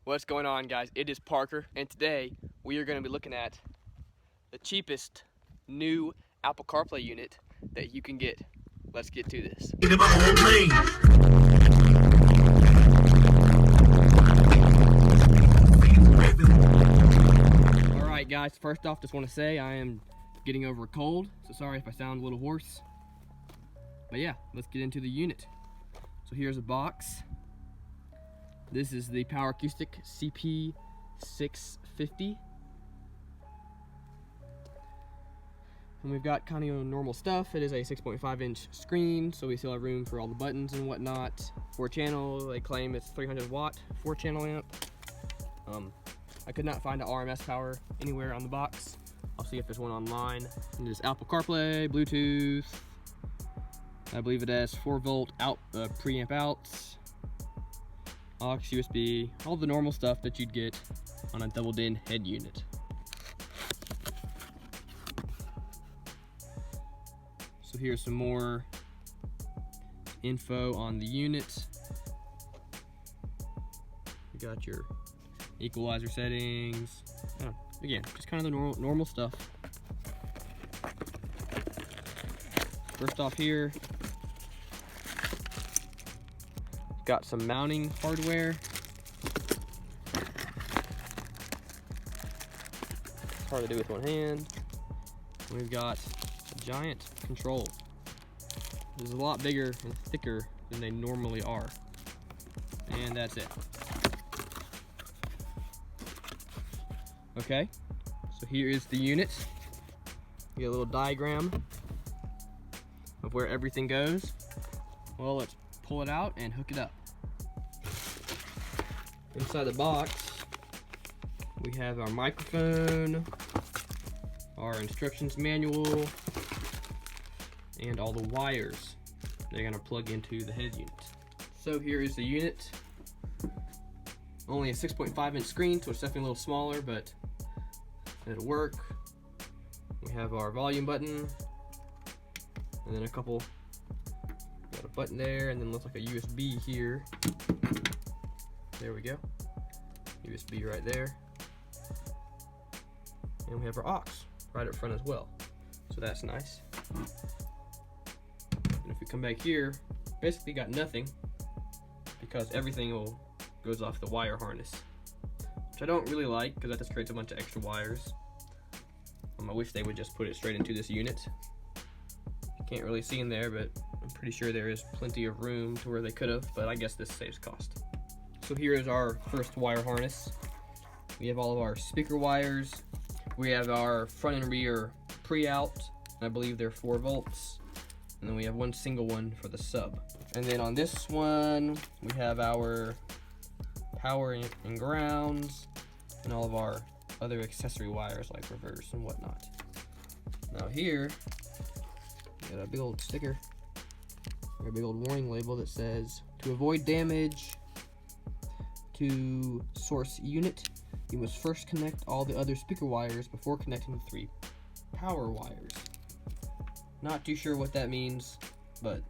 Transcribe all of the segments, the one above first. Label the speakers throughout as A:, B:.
A: What's going on, guys? It is Parker, and today we are going to be looking at the cheapest new Apple CarPlay unit that you can get. Let's get to this. Alright guys, first off, just want to say I am getting over a cold, so sorry if I sound a little hoarse. But yeah, let's get into the unit. So here's a box. This is the Power Acoustik CP-650. And we've got kind of normal stuff. It is a 6.5-inch screen, so we still have room for all the buttons and whatnot. 4-channel, they claim it's 300-watt 4-channel amp. I could not find an RMS power anywhere on the box. I'll see if there's one online. And there's Apple CarPlay, Bluetooth. I believe it has 4-volt out preamp outs. Aux, USB, all the normal stuff that you'd get on a double DIN head unit. So here's some more info on the unit. You got your equalizer settings. Again, just kind of the normal stuff. First off here, got some mounting hardware. It's hard to do with one hand. We've got a giant control. This is a lot bigger and thicker than they normally are. And that's it. Okay, so here is the unit. You get a little diagram of where everything goes. Well, let's pull it out and hook it up. Inside the box, we have our microphone, our instructions manual, and all the wires they're gonna plug into the head unit. So here is the unit. Only a 6.5-inch screen, so it's definitely a little smaller, but it'll work. We have our volume button, and then a couple. Got a button there, and then looks like a USB here. There we go. USB right there. And we have our aux right up front as well. So that's nice. And if we come back here, basically got nothing because everything goes off the wire harness, which I don't really like because that just creates a bunch of extra wires. I wish they would just put it straight into this unit. You can't really see in there, but I'm pretty sure there is plenty of room to where they could have, but I guess this saves cost. So here is our first wire harness. We have all of our speaker wires. We have our front and rear pre-out. I believe they're 4 volts. And then we have one single one for the sub. And then on this one, we have our power and grounds, and all of our other accessory wires like reverse and whatnot. Now here, we got a big old sticker, or a big old warning label that says, to avoid damage to source unit, you must first connect all the other speaker wires before connecting the 3 power wires. Not too sure what that means, but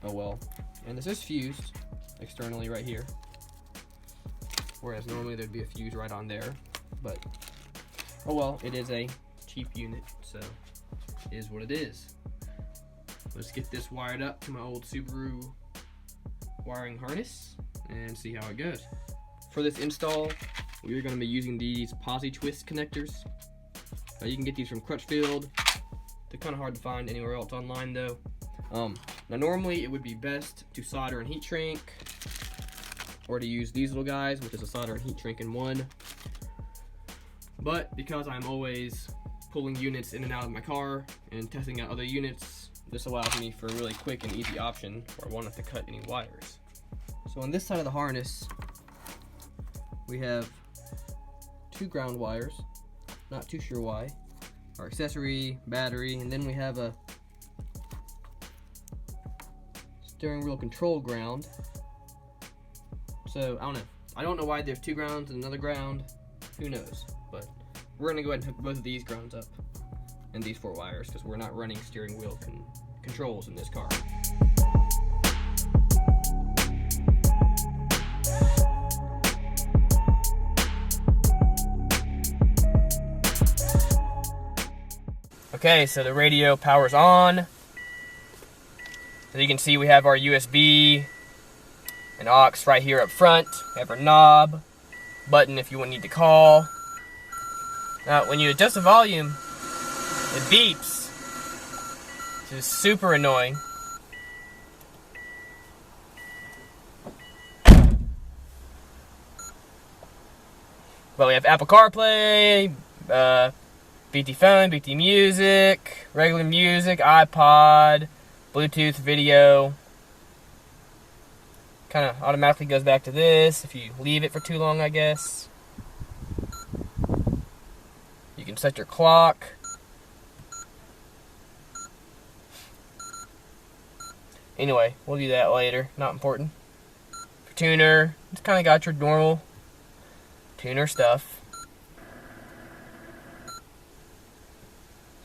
A: oh well. And this is fused externally right here, whereas normally there'd be a fuse right on there, but oh well, it is a cheap unit, so it is what it is. Let's get this wired up to my old Subaru wiring harness and see how it goes. For this install, we are going to be using these posi twist connectors. You can get these from Crutchfield. They're kind of hard to find anywhere else online though. Now normally it would be best to solder and heat shrink, or to use these little guys, which is a solder and heat shrink in one. But because I'm always pulling units in and out of my car and testing out other units, this allows me for a really quick and easy option where I won't have to cut any wires. So on this side of the harness, we have 2 ground wires, not too sure why, our accessory, battery, and then we have a steering wheel control ground. So I don't know why there's 2 grounds and another ground, who knows, but we're gonna go ahead and hook both of these grounds up and these 4 wires because we're not running steering wheel controls in this car. Okay, so the radio power's on. As you can see, we have our USB and aux right here up front. We have our knob, button if you need to call. Now, when you adjust the volume, it beeps, which is super annoying. But we have Apple CarPlay, BT phone, BT music, regular music, iPod, Bluetooth video. Kind of automatically goes back to this if you leave it for too long, I guess. You can set your clock. Anyway, we'll do that later. Not important. For tuner, it's kind of got your normal tuner stuff.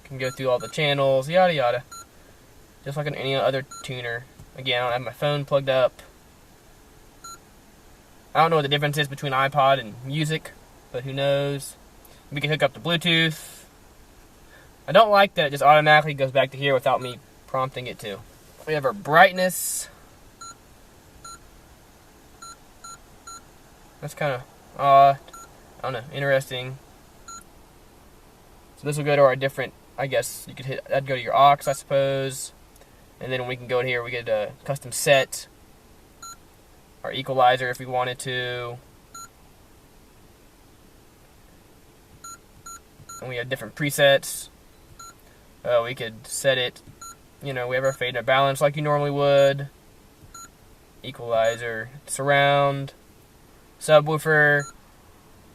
A: Can go through all the channels, yada yada. Just like on any other tuner. Again, I don't have my phone plugged up. I don't know what the difference is between iPod and music, but who knows. We can hook up to Bluetooth. I don't like that it just automatically goes back to here without me prompting it to. We have our brightness. That's kind of odd. I don't know, interesting. So this will go to our different, I guess you could hit, that'd go to your aux, I suppose. And then we can go in here, we get a custom set. Our equalizer if we wanted to. And we have different presets. We could set it, you know, we have our fade and our balance like you normally would. Equalizer, surround, subwoofer.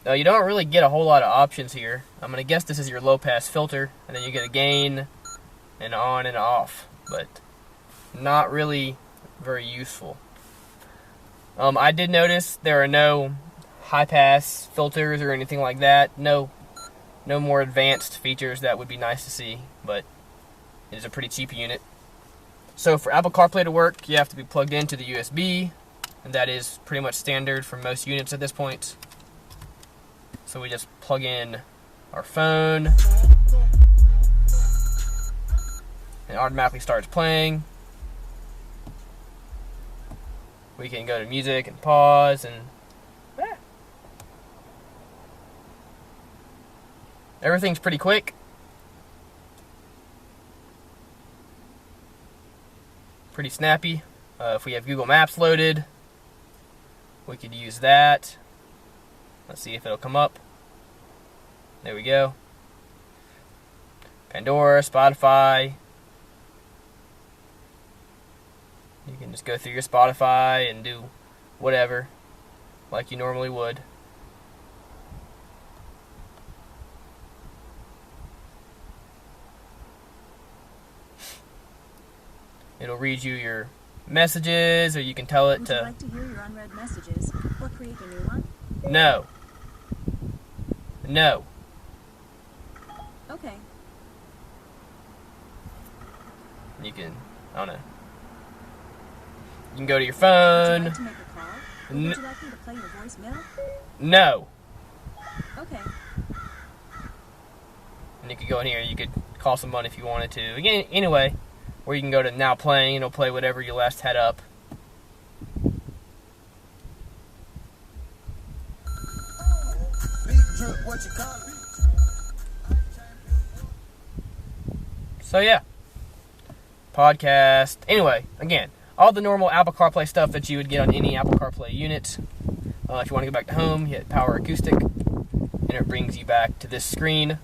A: You don't really get a whole lot of options here. I'm going to guess this is your low pass filter, and then you get a gain and on and off, but not really very useful. I did notice there are no high pass filters or anything like that. No more advanced features that would be nice to see, but it is a pretty cheap unit. So for Apple CarPlay to work, you have to be plugged into the USB, and that is pretty much standard for most units at this point. So we just plug in our phone, and it automatically starts playing. We can go to music and pause, and everything's pretty quick. Pretty snappy. If we have Google Maps loaded, we could use that. Let's see if it'll come up. There we go. Pandora, Spotify. You can just go through your Spotify and do whatever like you normally would. It'll read you your messages, or you can tell it
B: Would
A: to...
B: you like to hear your unread messages or create a new one?
A: No. No.
B: Okay.
A: You can, I don't know. You can go to your phone.
B: Would you like to make a call? Or would you like me to play your voicemail?
A: No.
B: Okay.
A: And you could go in here, you could call someone if you wanted to. Again, anyway, or you can go to now playing, and it'll play whatever you last had up. So yeah, podcast. Anyway, again, all the normal Apple CarPlay stuff that you would get on any Apple CarPlay unit. If you want to go back to home, you hit Power Acoustic, and it brings you back to this screen.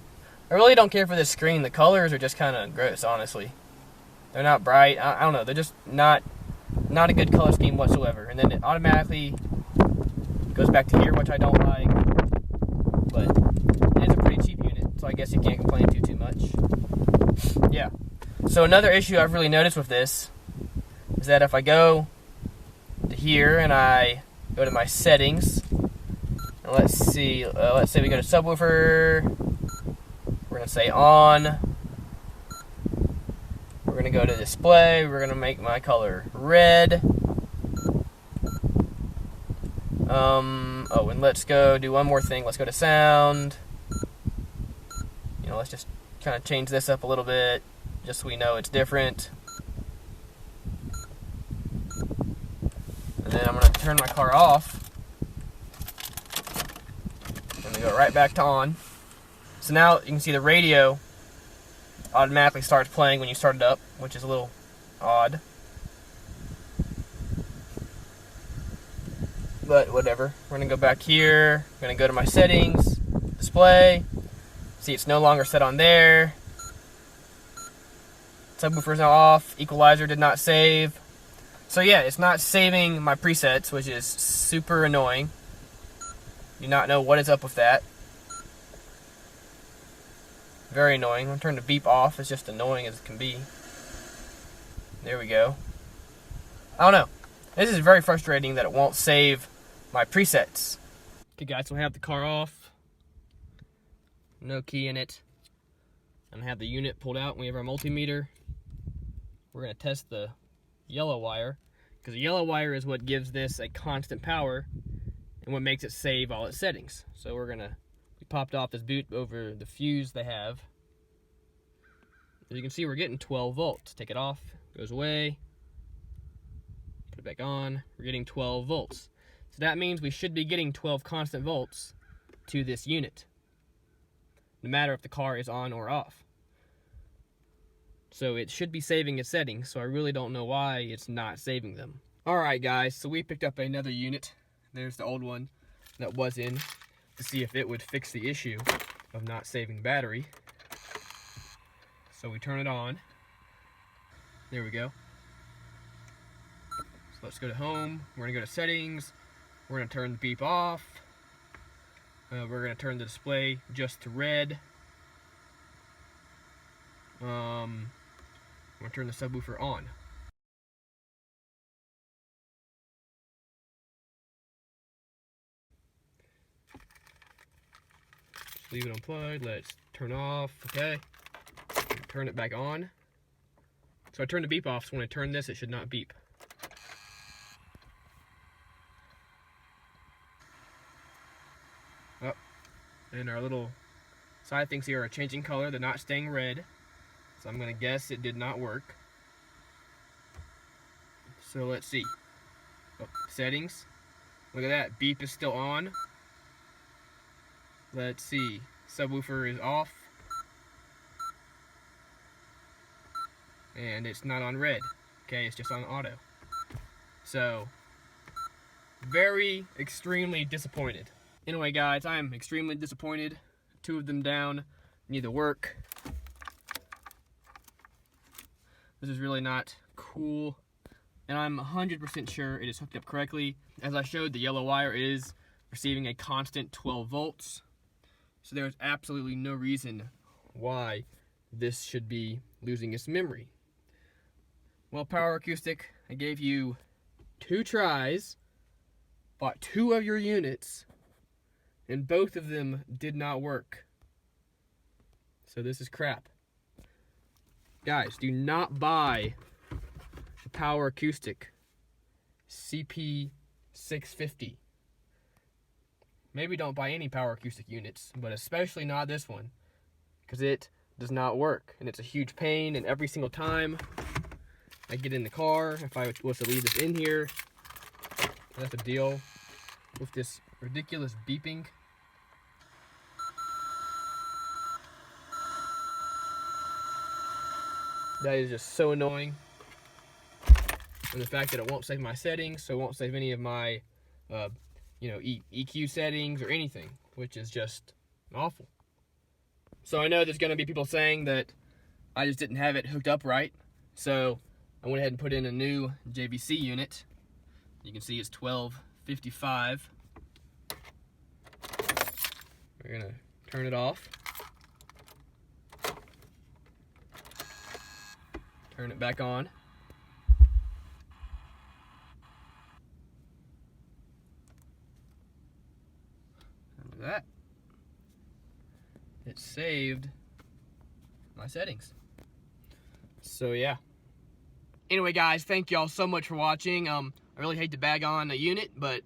A: I really don't care for this screen. The colors are just kind of gross, honestly. They're not bright. I don't know. They're just not a good color scheme whatsoever. And then it automatically goes back to here, which I don't like. But it is a pretty cheap unit, so I guess you can't complain too much. Yeah. So another issue I've really noticed with this is that if I go to here and I go to my settings, and let's see, let's say we go to subwoofer, we're going to say on, we're going to go to display, we're going to make my color red. Oh, and let's go do one more thing. Let's go to sound. You know, let's just kind of change this up a little bit, just so we know it's different. And then I'm going to turn my car off. I'm going to go right back to on. So now you can see the radio automatically starts playing when you start it up, which is a little odd. But whatever. We're going to go back here. I'm going to go to my settings, display. See, it's no longer set on there. Subwoofer is now off. Equalizer did not save. So yeah, it's not saving my presets, which is super annoying. Do not know what is up with that. Very annoying. I'm going to turn the beep off. It's just annoying as it can be. There we go. I don't know. This is very frustrating that it won't save my presets. Okay guys, so I have the car off. No key in it. I'm going to have the unit pulled out. We have our multimeter. We're going to test the yellow wire, because the yellow wire is what gives this a constant power and what makes it save all its settings. So we popped off this boot over the fuse they have. As you can see, we're getting 12 volts. Take it off, goes away, put it back on, we're getting 12 volts. So that means we should be getting 12 constant volts to this unit, no matter if the car is on or off. So it should be saving its settings, so I really don't know why it's not saving them. Alright guys, so we picked up another unit. There's the old one that was in, to see if it would fix the issue of not saving the battery. So we turn it on. There we go. So let's go to home. We're going to go to settings. We're going to turn the beep off. We're going to turn the display just to red. I'm going to turn the subwoofer on. Just leave it unplugged. Let's turn off. Okay. Turn it back on. So I turned the beep off, so when I turn this, it should not beep. Oh, and our little side things here are changing color. They're not staying red. So I'm going to guess it did not work. So let's see. Oh, settings. Look at that. Beep is still on. Let's see. Subwoofer is off. And it's not on red. Okay, it's just on auto. So, extremely disappointed. Anyway guys, I'm extremely disappointed. 2 of them down. Neither work. This is really not cool. And I'm 100% sure it is hooked up correctly. As I showed, the yellow wire is receiving a constant 12 volts. So there's absolutely no reason why this should be losing its memory. Well, Power Acoustik, I gave you 2 tries, bought 2 of your units, and both of them did not work. So this is crap. Guys, do not buy the Power Acoustik CP-650. Maybe don't buy any Power Acoustik units, but especially not this one, because it does not work, and it's a huge pain, and every single time I get in the car, if I was to leave this in here, I have to deal with this ridiculous beeping. That is just so annoying. And the fact that it won't save my settings, so it won't save any of my, EQ settings or anything, which is just awful. So I know there's going to be people saying that I just didn't have it hooked up right, so I went ahead and put in a new JVC unit. You can see it's 1255. We're going to turn it off. Turn it back on. And with that, it saved my settings. So yeah. Anyway guys, thank y'all so much for watching. I really hate to bag on a unit, but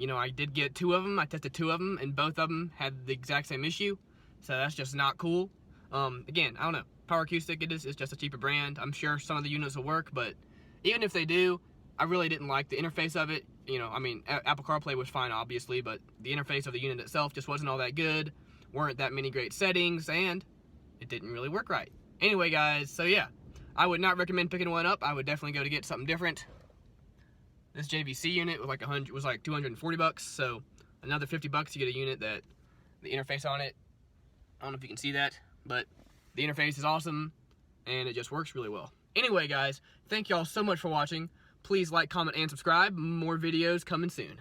A: I did get 2 of them. I tested 2 of them, and both of them had the exact same issue. So that's just not cool. Again, I don't know. Power Acoustik, it's just a cheaper brand. I'm sure some of the units will work, but even if they do, I really didn't like the interface of it. You know, I mean, Apple CarPlay was fine, obviously, but the interface of the unit itself just wasn't all that good. Weren't that many great settings, and it didn't really work right. Anyway, guys, so yeah, I would not recommend picking one up. I would definitely go to get something different. This JVC unit was like 240 bucks, so another 50 bucks to get a unit that the interface on it, I don't know if you can see that, but the interface is awesome and it just works really well. Anyway, guys, thank y'all so much for watching. Please like, comment, and subscribe. More videos coming soon.